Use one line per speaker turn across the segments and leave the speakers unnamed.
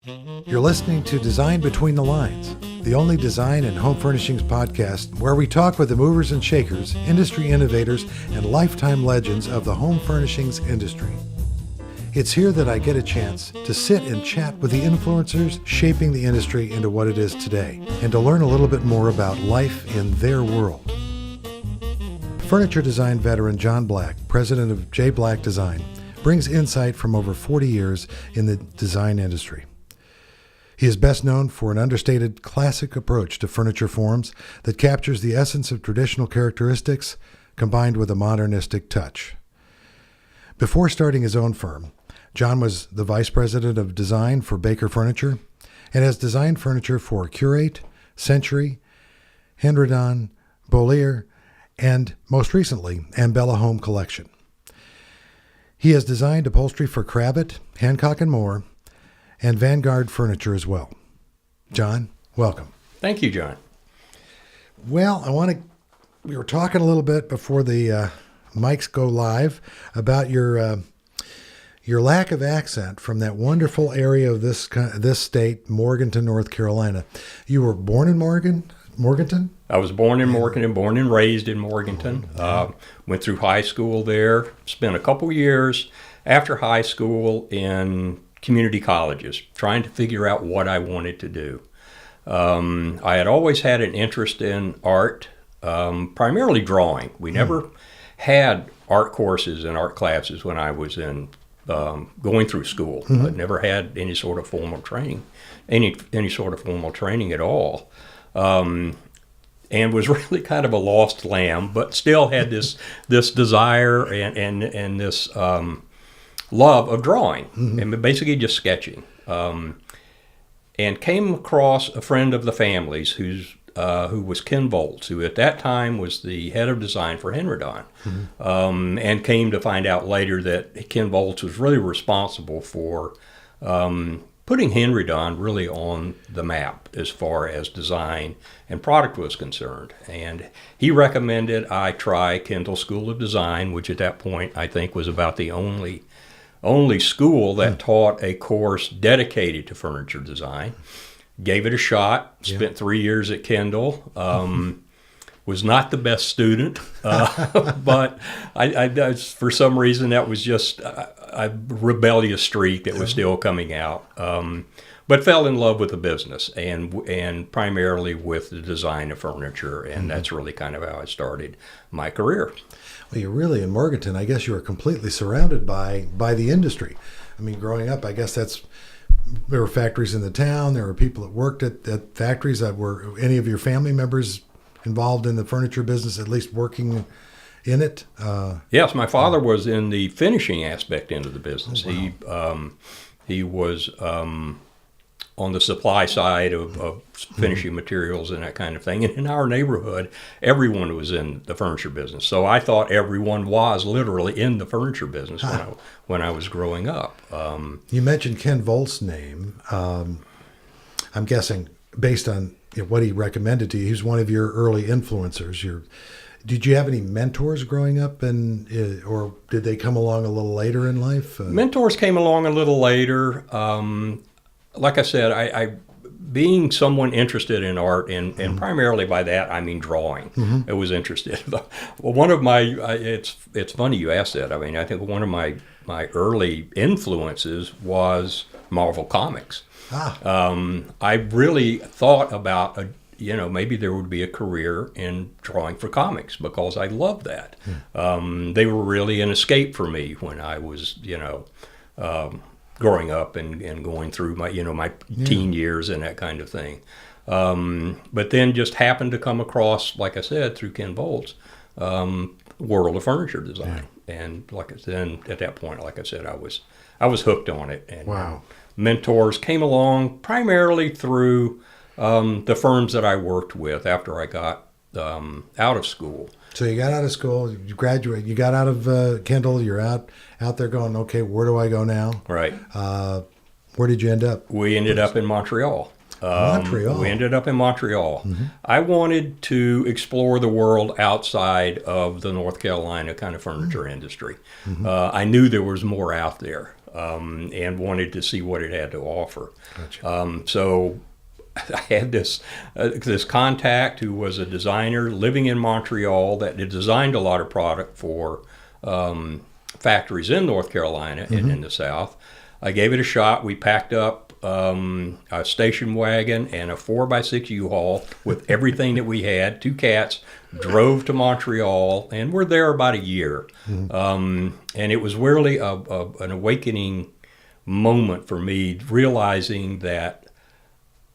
You're listening to Design Between the Lines, the only design and home furnishings podcast where we talk with the movers and shakers, industry innovators, and lifetime legends of the home furnishings industry. It's here that I get a chance to sit and chat with the influencers shaping the industry into what it is today, and to learn a little bit more about life in their world. Furniture design veteran John Black, president of J. Black Design, brings insight from over 40 years in the design industry. He is best known for an understated classic approach to furniture forms that captures the essence of traditional characteristics combined with a modernistic touch. Before starting his own firm, John was the vice president of design for Baker Furniture and has designed furniture for Curate, Century, Henredon, Beaulieu, and most recently, Ambella Home Collection. He has designed upholstery for Krabbit, Hancock & Moore, and Vanguard Furniture as well. John, welcome.
Thank you, John.
Well, we were talking a little bit before the mics go live about your lack of accent from that wonderful area of this state, Morganton, North Carolina. You were born in Morganton?
I was born in Morganton, born and raised in Morganton. Went through high school there, spent a couple years after high school in community colleges, trying to figure out what I wanted to do. I had always had an interest in art, primarily drawing. We never had art courses and art classes when I was in going through school. I never had any sort of formal training, any sort of formal training at all. And was really kind of a lost lamb, but still had this desire and this love of drawing, and basically just sketching. And came across a friend of the family's who was Ken Volz, who at that time was the head of design for Henredon, and came to find out later that Ken Volz was really responsible for putting Henredon really on the map as far as design and product was concerned. And he recommended I try Kendall School of Design, which at that point I think was about the only school that taught a course dedicated to furniture design. Gave it a shot, spent 3 years at Kendall. Was not the best student, but I for some reason that was just a rebellious streak that was still coming out. But fell in love with the business and primarily with the design of furniture, and that's really kind of how I started my career.
Well, you're really in Morganton. I guess you were completely surrounded by the industry. I mean, growing up, I guess there were factories in the town. There were people that worked at factories. Were any of your family members involved in the furniture business, at least working in it?
Yes, my father was in the finishing aspect end of the business.
Oh, wow.
He was on the supply side of finishing materials and that kind of thing. And in our neighborhood, everyone was in the furniture business. So I thought everyone was literally in the furniture business when I was growing up.
You mentioned Ken Volz's name. I'm guessing based on what he recommended to you. He was one of your early influencers. Did you have any mentors growing up, or did they come along a little later in life?
Mentors came along a little later. Like I said, I being someone interested in art, and primarily by that I mean drawing. I was interested. Well, one of my it's funny you asked that. I mean, I think one of my early influences was Marvel Comics. I really thought about maybe there would be a career in drawing for comics because I loved that. They were really an escape for me when I was growing up and going through my teen years and that kind of thing. But then just happened to come across, like I said, through Ken Volz, world of furniture design. And at that point, like I said, I was hooked on it. And
wow.
Mentors came along primarily through the firms that I worked with after I got out of school.
So you got out of school, you graduated, you got out of Kendall, you're out there going, okay, where do I go now?
Right.
Where did you end up?
We ended up in Montreal.
Montreal.
We ended up in Montreal. Mm-hmm. I wanted to explore the world outside of the North Carolina kind of furniture industry. Mm-hmm. I knew there was more out there. and wanted to see what it had to offer.
Gotcha.
So I had this contact who was a designer living in Montreal that had designed a lot of product for factories in North Carolina and in the South. I gave it a shot. We packed up a station wagon and a 4x6 U-Haul with everything that we had, 2 cats, drove to Montreal, and we're there about a year. And it was really an awakening moment for me, realizing that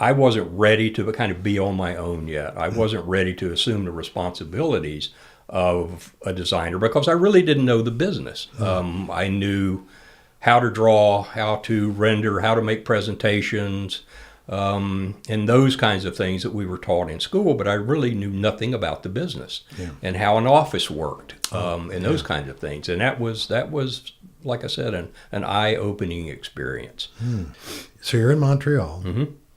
I wasn't ready to kind of be on my own yet. I wasn't ready to assume the responsibilities of a designer because I really didn't know the business. I knew how to draw, how to render, how to make presentations, and those kinds of things that we were taught in school, but I really knew nothing about the business and how an office worked, and those kinds of things. And that was, like I said, an eye-opening experience.
So you're in Montreal.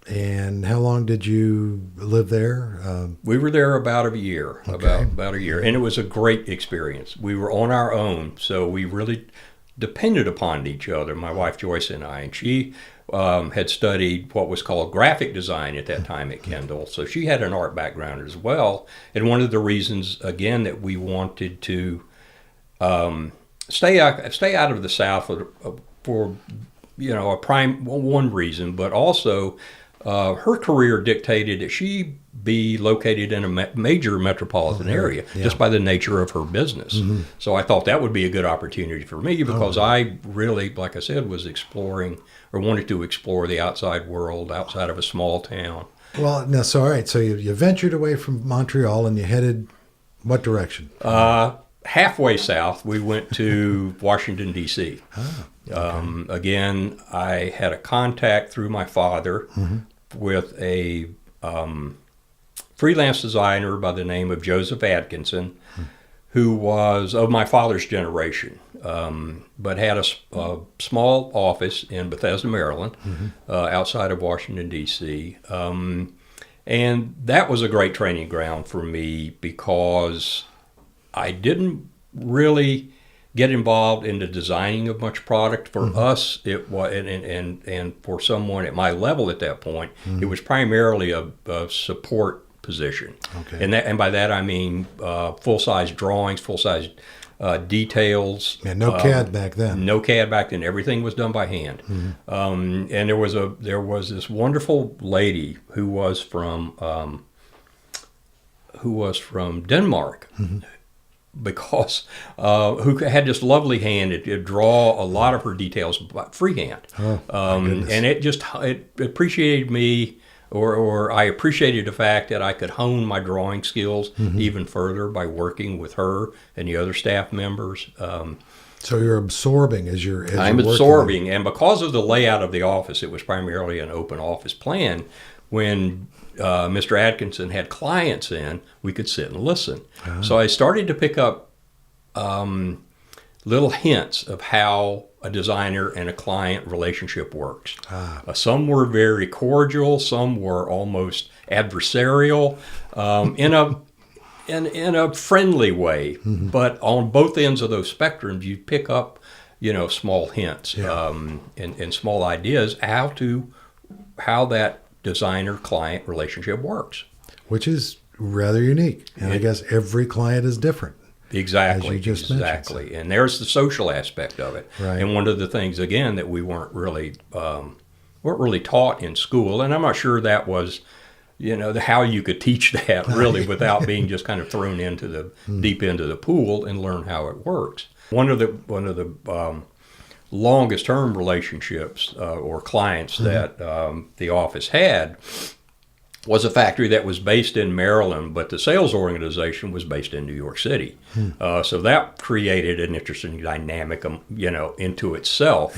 And how long did you live there?
We were there about a year, about a year, and it was a great experience. We were on our own, so we really depended upon each other, my wife Joyce and I, and she had studied what was called graphic design at that time at Kendall, so she had an art background as well. And one of the reasons, again, that we wanted to stay out of the South for one reason, but also her career dictated that she be located in a major metropolitan area just by the nature of her business. So I thought that would be a good opportunity for me because I really, like I said, was exploring or wanted to explore the outside world outside of a small town.
Well, now, so all right, so you ventured away from Montreal and you headed what direction?
Halfway south, we went to Washington, D.C. Again, I had a contact through my father with a freelance designer by the name of Joseph Atkinson, who was of my father's generation, but had a small office in Bethesda, Maryland, outside of Washington, D.C. And that was a great training ground for me because I didn't really get involved in the designing of much product. For us, it was, and for someone at my level at that point, it was primarily a support position. And by that I mean full-size drawings, full-size details.
And no CAD back then.
No CAD back then. Everything was done by hand. And there was this wonderful lady who was from Denmark. Because who had this lovely hand to draw a lot of her details freehand, and it appreciated me, or I appreciated the fact that I could hone my drawing skills even further by working with her and the other staff members.
So you're absorbing
I'm absorbing, and because of the layout of the office, it was primarily an open office plan. When Mr. Atkinson had clients in, we could sit and listen. So I started to pick up little hints of how a designer and a client relationship works. Some were very cordial, some were almost adversarial, in a friendly way. But on both ends of those spectrums, you pick up, small hints and small ideas how that designer-client relationship works.
Which is rather unique. And I guess every client is different.
Exactly.
As you just mentioned.
And there's the social aspect of it.
Right.
And one of the things, again, that we weren't really taught in school, and I'm not sure that was, how you could teach that really without being just kind of thrown into the deep end of the pool and learn how it works. One of the longest term relationships or clients that the office had was a factory that was based in Maryland, but the sales organization was based in New York City. So that created an interesting dynamic, into itself,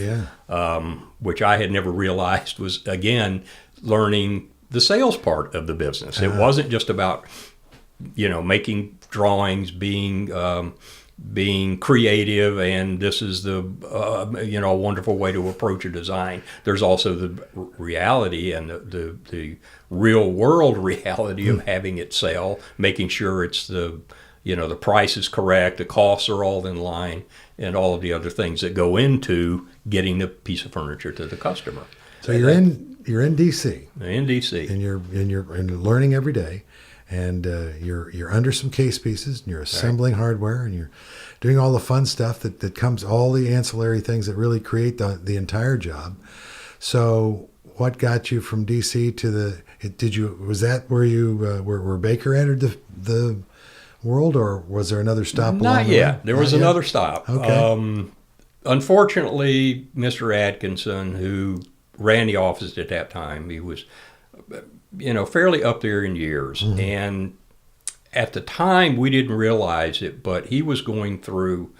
which I had never realized was, again, learning the sales part of the business. It wasn't just about, making drawings, being creative, and this is the a wonderful way to approach a design. There's also the reality and the real world reality of having it sell, making sure it's the price is correct, the costs are all in line, and all of the other things that go into getting the piece of furniture to the customer.
So you're in DC.
In DC.
And you're learning every day, and you're under some case pieces, and you're assembling hardware, and you're doing all the fun stuff that comes, all the ancillary things that really create the entire job. So what got you from DC to was that where you where Baker entered the world, or was there another stop?
Not yet. There was another stop.
Okay.
Unfortunately, Mr. Atkinson, who ran the office at that time, he was, fairly up there in years. Mm-hmm. And at the time, we didn't realize it, but he was going through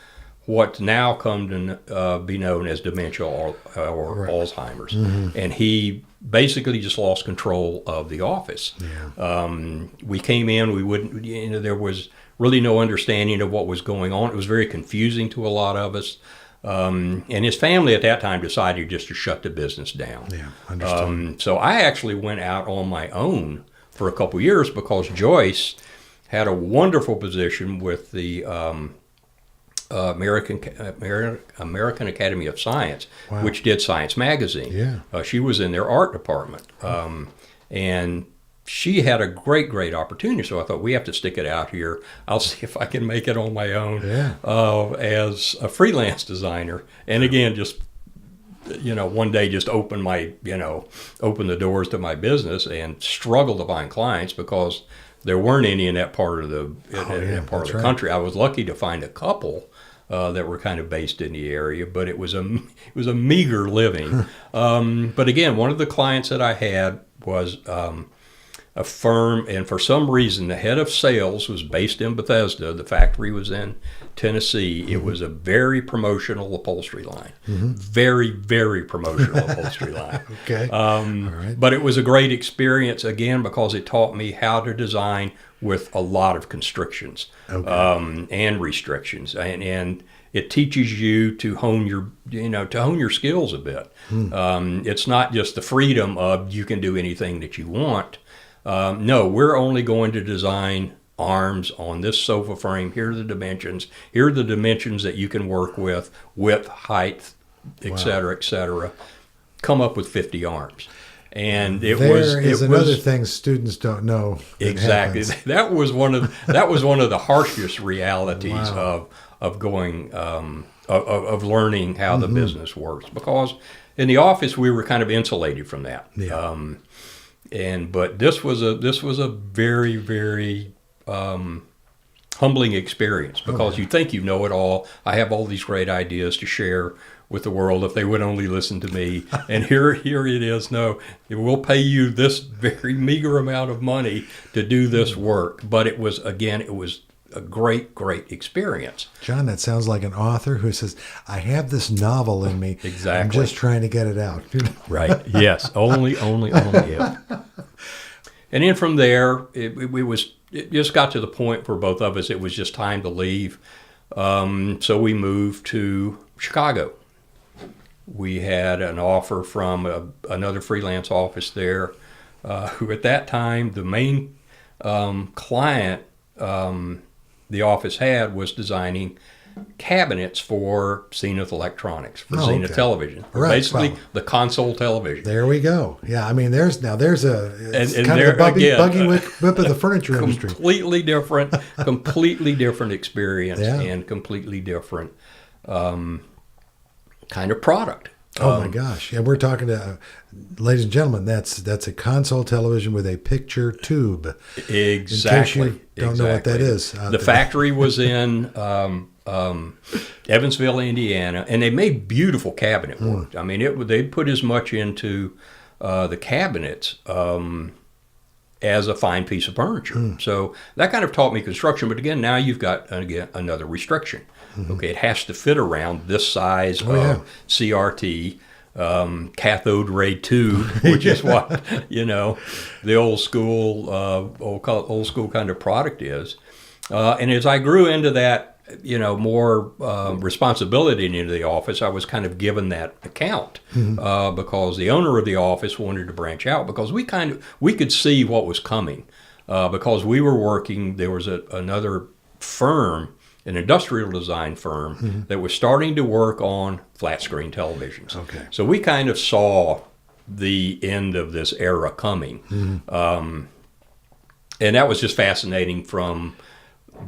what's now come to be known as dementia or Alzheimer's. Mm-hmm. And he basically just lost control of the office. Yeah. We came in, we wouldn't, there was really no understanding of what was going on. It was very confusing to a lot of us. And his family at that time decided just to shut the business down.
Yeah, understood.
So I actually went out on my own for a couple years because Joyce had a wonderful position with the American Academy of Science, wow. which did Science Magazine.
Yeah.
She was in their art department. And she had a great opportunity, so I thought, we have to stick it out here. I'll see if I can make it on my own as a freelance designer. And again, just, one day just open the doors to my business and struggle to find clients because there weren't any in that part of the country. I was lucky to find a couple that were kind of based in the area, but it was a meager living. But again, one of the clients that I had was a firm, and for some reason, the head of sales was based in Bethesda. The factory was in Tennessee. Mm-hmm. It was a very promotional upholstery line. Mm-hmm. Very, very promotional upholstery line.
Okay. All right.
But it was a great experience, again, because it taught me how to design with a lot of constrictions and restrictions. And it teaches you to hone your skills a bit. It's not just the freedom of you can do anything that you want. No, we're only going to design arms on this sofa frame. Here are the dimensions. Here are the dimensions that you can work with, width, height, et cetera, come up with 50 arms. And it was
another thing students don't know.
Exactly. That was one of the harshest realities of going of learning how the business works, because in the office we were kind of insulated from that. Yeah. But this was a very, very humbling experience, because you think you know it all. I have all these great ideas to share with the world if they would only listen to me. And here it is. No, it will pay you this very meager amount of money to do this work. But it was a great experience.
John, that sounds like an author who says, I have this novel in me.
Exactly.
I'm just trying to get it out.
Right. Yes. Only if. And then from there, it just got to the point for both of us, it was just time to leave. So we moved to Chicago. We had an offer from another freelance office there, who at that time, the main client the office had was designing cabinets for Zenith Electronics, for Zenith Television. Right. Basically, the console television.
There we go. Yeah, I mean, there's kind of the buggy whip of the furniture industry.
Completely different experience, and completely different kind of product.
Oh my gosh! Yeah, we're talking to, ladies and gentlemen. That's a console television with a picture tube.
Exactly.
In case you don't know what that is.
The factory was in Evansville, Indiana, and they made beautiful cabinet work. I mean, they put as much into the cabinets as a fine piece of furniture. So that kind of taught me construction. But again, now you've got another restriction. Okay, it has to fit around this size of CRT, cathode ray tube, which is what the old school kind of product is. And as I grew into that, more responsibility into the office, I was kind of given that account because the owner of the office wanted to branch out, because we could see what was coming because we were working. There was another firm an industrial design firm that was starting to work on flat screen televisions.
Okay.
So we kind of saw the end of this era coming. And that was just fascinating from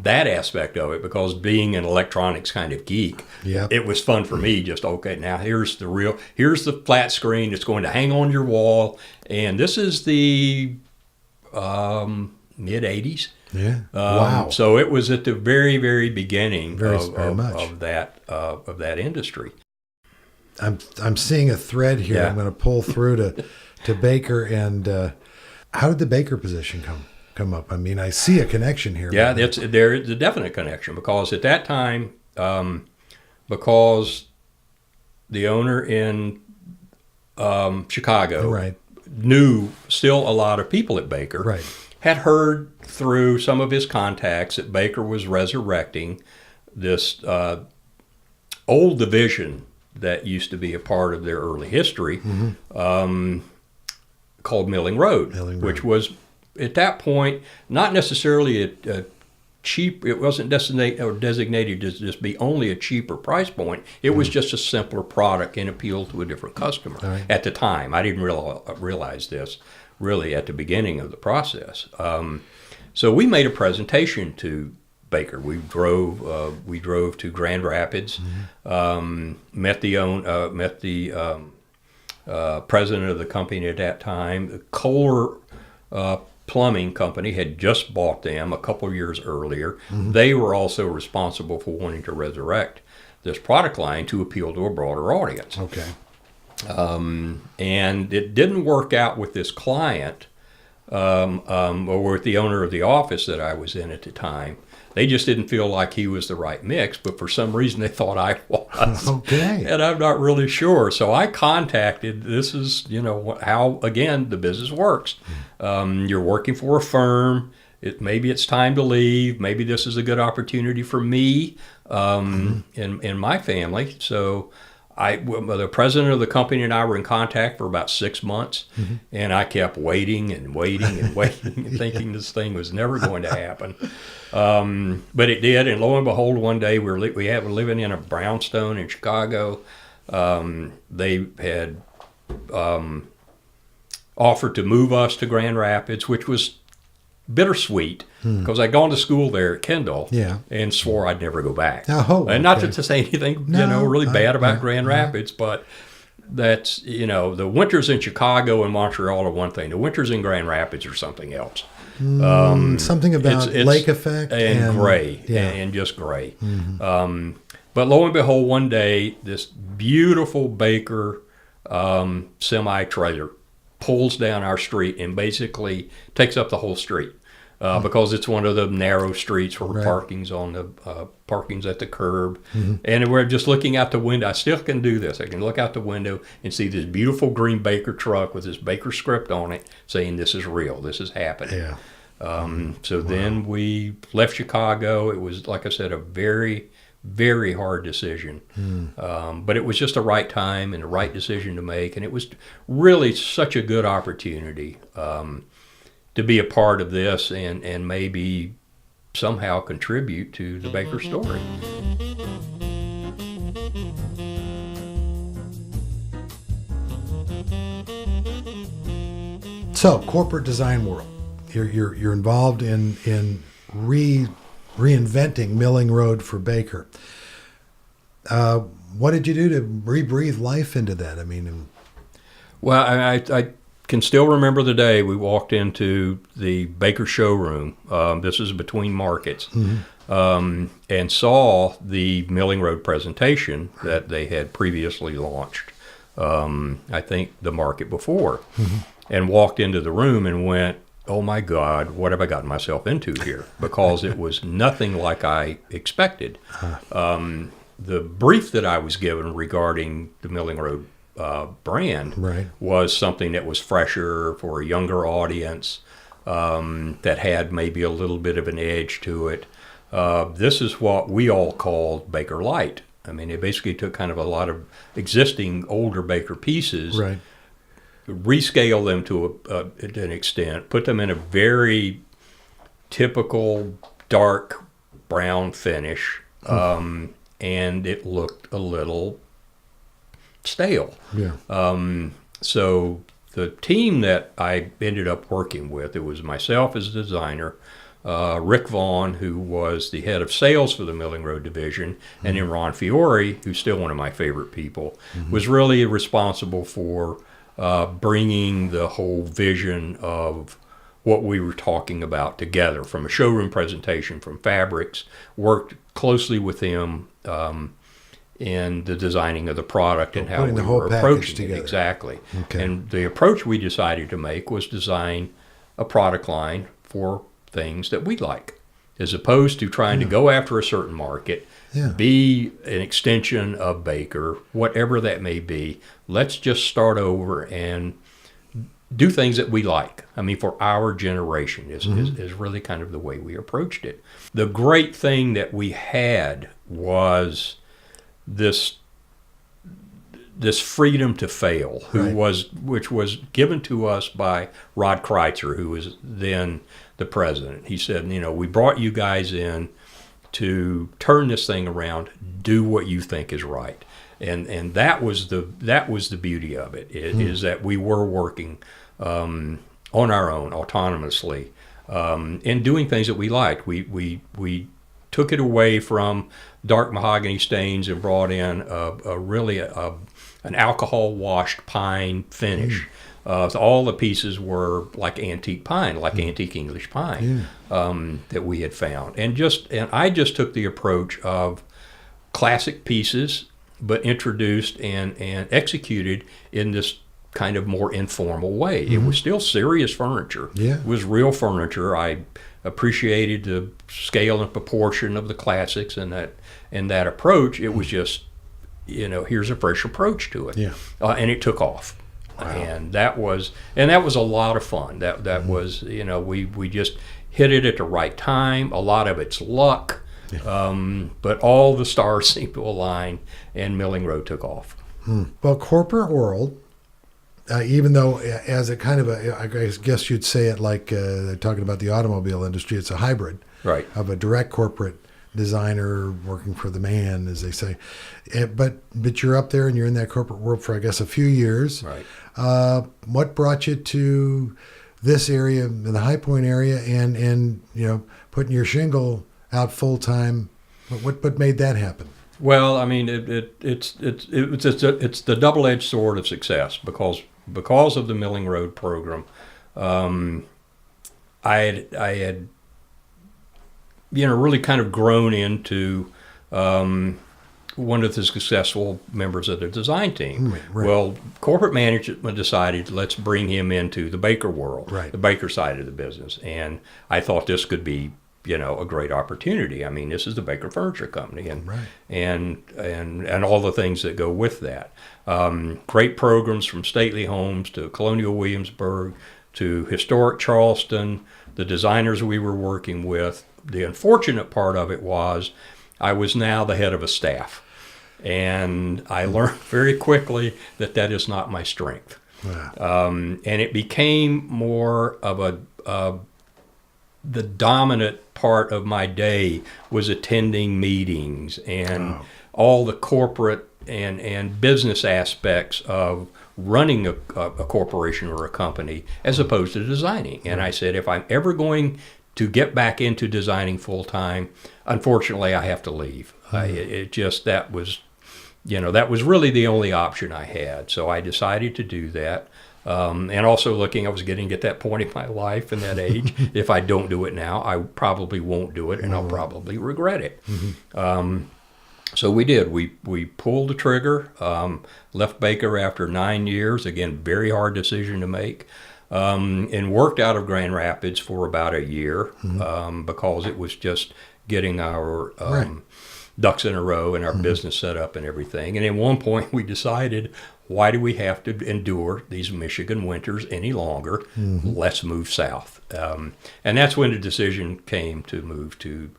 that aspect of it, because being an electronics kind of geek, it was fun for me. Just, okay, now here's the flat screen. It's going to hang on your wall. And this is the mid 80s.
Yeah. Wow.
So it was at the very, very beginning
of
that industry.
I'm seeing a thread here.
Yeah.
I'm going to pull through to Baker. And how did the Baker position come up? I mean, I see a connection here.
Yeah, there's a definite connection, because at that time, because the owner in Chicago knew still a lot of people at Baker, had heard through some of his contacts that Baker was resurrecting this old division that used to be a part of their early history, called Milling Road, which was, at that point, not necessarily a cheap. It wasn't designated to just be only a cheaper price point. It was just a simpler product and appealed to a different customer at the time. I didn't realize this really at the beginning of the process. So we made a presentation to Baker. We drove to Grand Rapids, met the president of the company at that time. Kohler Plumbing Company had just bought them a couple of years earlier. They were also responsible for wanting to resurrect this product line to appeal to a broader audience.
Okay.
And it didn't work out with this client, or with the owner of the office that I was in at the time. They just didn't feel like he was the right mix, but for some reason they thought I was.
Okay.
And I'm not really sure. So I contacted, this is, how, again, the business works. You're working for a firm. Maybe it's time to leave. Maybe this is a good opportunity for me and my family. So the president of the company and I were in contact for about 6 months, and I kept waiting and waiting and waiting and thinking this thing was never going to happen. But it did, and lo and behold, one day we were living in a brownstone in Chicago. They had offered to move us to Grand Rapids, which was bittersweet, because I'd gone to school there at Kendall and swore I'd never go back. And not to say anything really bad about Grand Rapids, but that's, the winters in Chicago and Montreal are one thing. The winters in Grand Rapids are something else.
Something about lake effect
and gray and just gray. But lo and behold, one day this beautiful Baker semi-trailer pulls down our street and basically takes up the whole street, because it's one of the narrow streets where parking's at the curb. And we're just looking out the window. I still can do this. I can look out the window and see this beautiful green Baker truck with this Baker script on it saying, "This is real. This is happening." Then we left Chicago. It was, like I said, a very, very hard decision. But it was just the right time and the right decision to make. And it was really such a good opportunity to be a part of this and maybe somehow contribute to the Baker story.
So, corporate design world. You're involved in reinventing Milling Road for Baker. What did you do to rebreathe life into that? I mean,
well, I can still remember the day we walked into the Baker showroom. This is between markets, and saw the Milling Road presentation that they had previously launched. I think the market before, and walked into the room and went, "Oh my God, what have I gotten myself into here?" Because it was nothing like I expected. The brief that I was given regarding the Milling Road brand was something that was fresher for a younger audience, that had maybe a little bit of an edge to it. This is what we all called Baker Light. I mean, it basically took kind of a lot of existing older Baker pieces, rescale them to an extent, put them in a very typical dark brown finish, and it looked a little stale.
Yeah.
So the team that I ended up working with, it was myself as a designer, Rick Vaughn, who was the head of sales for the Milling Road division, and then Ron Fiore, who's still one of my favorite people, was really responsible for bringing the whole vision of what we were talking about together, from a showroom presentation, from fabrics, worked closely with him in the designing of the product and how
putting
we
the whole
were
package
approaching
together.
it. Exactly.
Okay.
And the approach we decided to make was design a product line for things that we like, as opposed to trying to go after a certain market, be an extension of Baker, whatever that may be. Let's just start over and do things that we like. I mean, for our generation is really kind of the way we approached it. The great thing that we had was this freedom to fail, which was given to us by Rod Kreitzer, who was then the president. He said, we brought you guys in to turn this thing around, do what you think is right. And that was the beauty of it, is that we were working on our own autonomously, and doing things that we liked. We took it away from dark mahogany stains and brought in an alcohol washed pine finish. So all the pieces were like antique pine, like antique English pine, that we had found, and I just took the approach of classic pieces, but introduced and executed in this kind of more informal way. It was still serious furniture.
Yeah.
It was real furniture. I appreciated the scale and proportion of the classics and that approach. It was just, here's a fresh approach to it.
Yeah.
And it took off. Wow. And that was a lot of fun. That was, we just hit it at the right time. A lot of it's luck. But all the stars seemed to align, and Milling Road took off.
Well, corporate world, even though as a kind of I guess you'd say it like talking about the automobile industry, it's a hybrid of a direct corporate designer working for the man, as they say. But you're up there and you're in that corporate world for, I guess, a few years.
Right.
What brought you to this area, in the High Point area, and putting your shingle out full time? What made that happen?
Well, I mean, it's the double-edged sword of success, because of the Milling Road program. I had really kind of grown into one of the successful members of the design team.
Right.
Well, corporate management decided, let's bring him into the Baker world,
the
Baker side of the business, and I thought this could be a great opportunity. I mean, this is the Baker Furniture Company, and all the things that go with that. Great programs from stately homes to Colonial Williamsburg to historic Charleston, the designers we were working with. The unfortunate part of it was I was now the head of a staff, and I learned very quickly that is not my strength.
Wow.
And it became more of the dominant part of my day was attending meetings and all the corporate and business aspects of running a corporation or a company, as opposed to designing. And I said, if I'm ever going to get back into designing full time, unfortunately, I have to leave. That was really the only option I had. So I decided to do that. And also I was getting at that point in my life and that age. If I don't do it now, I probably won't do it, and I'll probably regret it. So we did. We pulled the trigger, left Baker after 9 years. Again, very hard decision to make. And worked out of Grand Rapids for about a year, because it was just getting our ducks in a row and our business set up and everything. And at one point we decided, why do we have to endure these Michigan winters any longer? Let's move south. And that's when the decision came to move to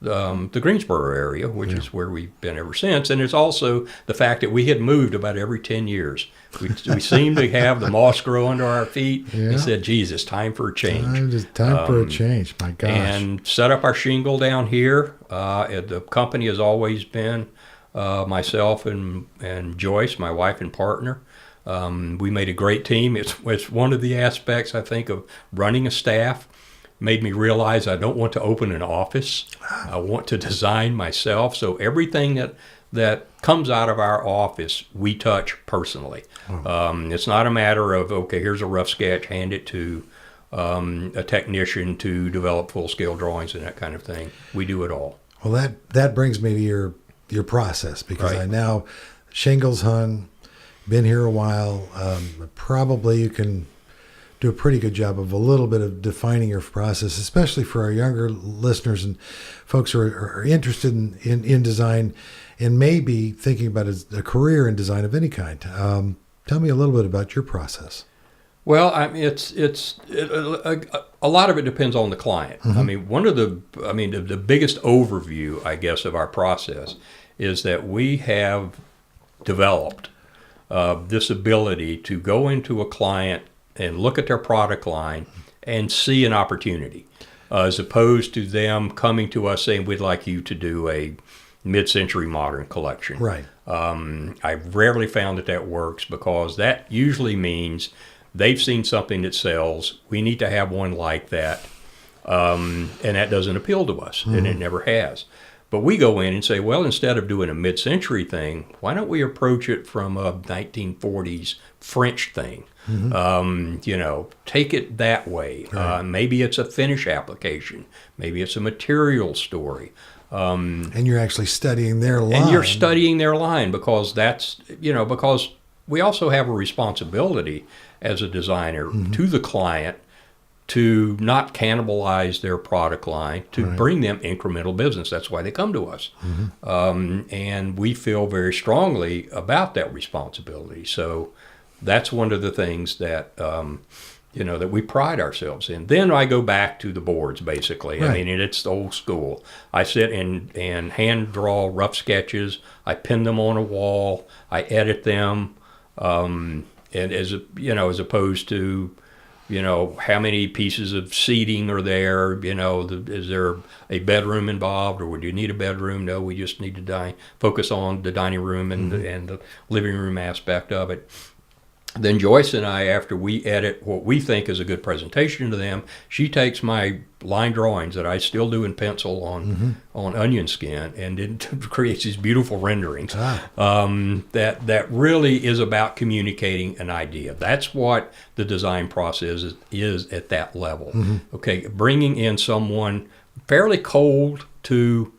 the Greensboro area, which is where we've been ever since. And it's also the fact that we had moved about every 10 years. We seemed to have the moss grow under our feet and said, geez, it's time for a change.
Time for a change, my gosh.
And set up our shingle down here. The company has always been myself and Joyce, my wife and partner. We made a great team. It's one of the aspects, I think, of running a staff. Made me realize I don't want to open an office. I want to design myself. So everything that comes out of our office, we touch personally. It's not a matter of, okay, here's a rough sketch, hand it to a technician to develop full-scale drawings and that kind of thing. We do it all.
Well, that brings me to your process, because I now shingles hung, been here a while. Probably you can do a pretty good job of a little bit of defining your process, especially for our younger listeners and folks who are interested in design and maybe thinking about a career in design of any kind. Tell me a little bit about your process.
Well, a lot of it depends on the client. I mean, the biggest overview, I guess, of our process is that we have developed this ability to go into a client and look at their product line and see an opportunity, as opposed to them coming to us saying, we'd like you to do a mid-century modern collection.
Right.
I've rarely found that works, because that usually means they've seen something that sells. We need to have one like that. And that doesn't appeal to us, and it never has. But we go in and say, well, instead of doing a mid-century thing, why don't we approach it from a 1940s French thing? Take it that way.
Right.
Maybe it's a finish application. Maybe it's a material story.
And you're actually studying their line.
And you're studying their line, because because we also have a responsibility as a designer to the client to not cannibalize their product line, to bring them incremental business. That's why they come to us. And we feel very strongly about that responsibility. So that's one of the things that, that we pride ourselves in. Then I go back to the boards, basically.
Right.
I mean, it's the old school. I sit and hand draw rough sketches. I pin them on a wall. I edit them. And as opposed to, how many pieces of seating are there? Is there a bedroom involved, or would you need a bedroom? No, we just need to focus on the dining room and the living room aspect of it. Then Joyce and I, after we edit what we think is a good presentation to them, she takes my line drawings that I still do in pencil on onion skin, and it creates these beautiful renderings that really is about communicating an idea. That's what the design process is at that level. Okay, bringing in someone fairly cold to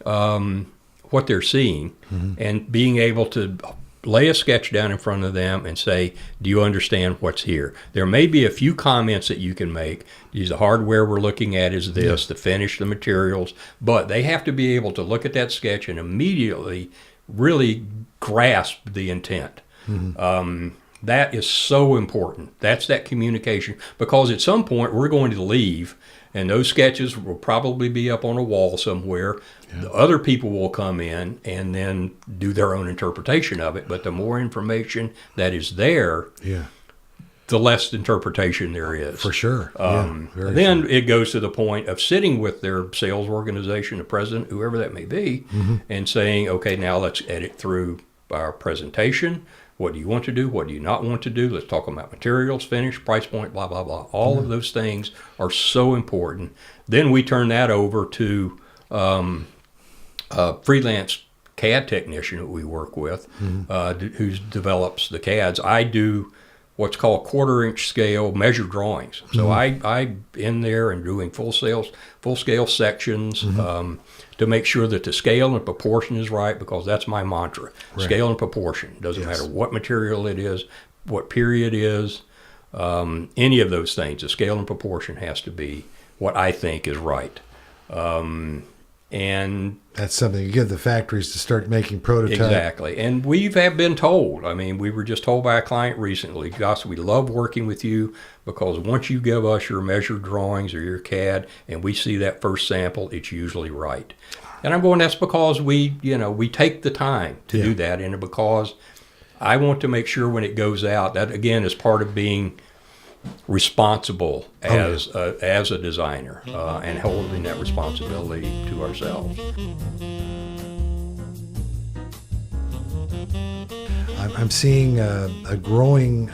what they're seeing and being able to lay a sketch down in front of them and say, do you understand what's here? There may be a few comments that you can make. The hardware we're looking at is this, the finish, the materials, but they have to be able to look at that sketch and immediately really grasp the intent. That is so important. That's that communication, because at some point we're going to leave, and those sketches will probably be up on a wall somewhere. The other people will come in and then do their own interpretation of it. But the more information that is there, the less interpretation there is.
For sure.
Then it goes to the point of sitting with their sales organization, the president, whoever that may be, and saying, okay, now let's edit through our presentation. What do you want to do? What do you not want to do? Let's talk about materials, finish, price point, blah, blah, blah. All of those things are so important. Then we turn that over to a freelance CAD technician that we work with, who develops the CADs. I do what's called quarter-inch scale measure drawings. So I'm in there and doing full-scale sections to make sure that the scale and proportion is right, because that's my mantra. Right. Scale and proportion. Doesn't matter what material it is, what period it is, any of those things. The scale and proportion has to be what I think is right. And
that's something you give the factories to start making prototypes.
exactly. And we have been told, I mean, we were just told by a client recently, Gus, we love working with you because once you give us your measured drawings or your CAD and we see that first sample, it's usually right. And I'm going, that's because we take the time to do that, and because I want to make sure when it goes out, that again is part of being responsible as a designer, and holding that responsibility to ourselves.
I'm seeing a growing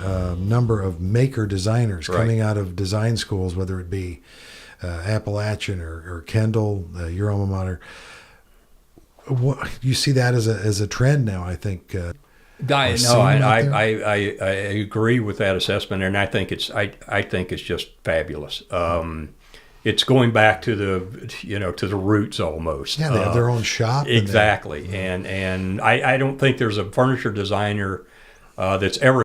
number of maker designers coming out of design schools, whether it be Appalachian or Kendall, your alma mater. You see that as a trend now, I think.
I agree with that assessment, and I think it's just fabulous. It's going back to the roots almost.
Yeah, they have their own shop.
Exactly, and I don't think there's a furniture designer that's ever